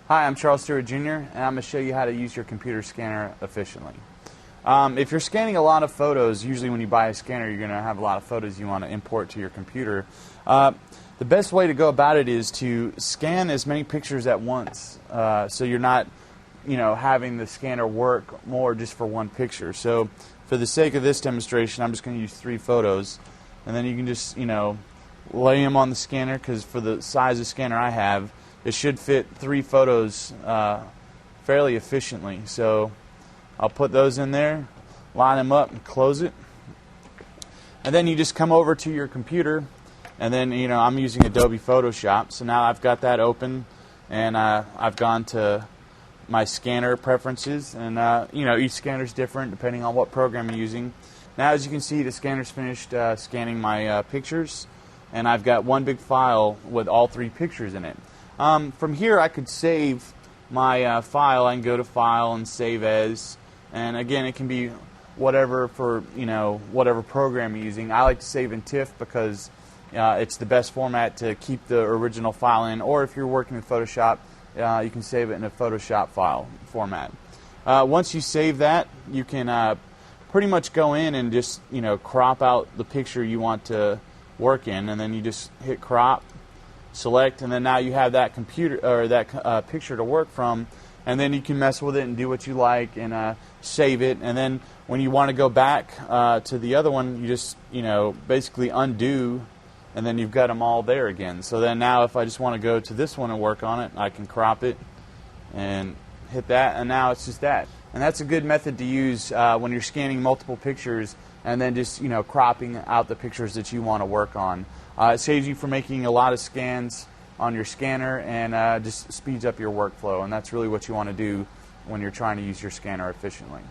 Hi, I'm Charles Stewart Jr., and I'm going to show you how to use your computer scanner efficiently. If you're scanning a lot of photos, usually when you buy a scanner, you're going to have a lot of photos you want to import to your computer. The best way to go about it is to scan as many pictures at once, so you're not, having the scanner work more just for one picture. So, for the sake of this demonstration, I'm just going to use 3 photos, and then you can just, lay them on the scanner, because for the size of scanner I have, it should fit 3 photos fairly efficiently. So I'll put those in there, line them up, and close it. And then you just come over to your computer, and then I'm using Adobe Photoshop. So now I've got that open, and I've gone to my scanner preferences, and each scanner is different depending on what program you're using. Now, as you can see, the scanner's finished scanning my pictures, and I've got one big file with all 3 pictures in it. From here, I could save my file. I can go to File and Save As, and again, it can be whatever for whatever program you're using. I like to save in TIFF because it's the best format to keep the original file in. Or if you're working with Photoshop, you can save it in a Photoshop file format. Once you save that, you can pretty much go in and just crop out the picture you want to work in, and then you just hit crop, select, and then now you have that computer or that picture to work from, and then you can mess with it and do what you like and save it. And then when you want to go back to the other one, you just basically undo, and then you've got them all there again. So then now if I just want to go to this one and work on it, I can crop it and hit that, and now it's just that. And that's a good method to use when you're scanning multiple pictures and then just cropping out the pictures that you want to work on. It saves you from making a lot of scans on your scanner, and just speeds up your workflow, and that's really what you want to do when you're trying to use your scanner efficiently.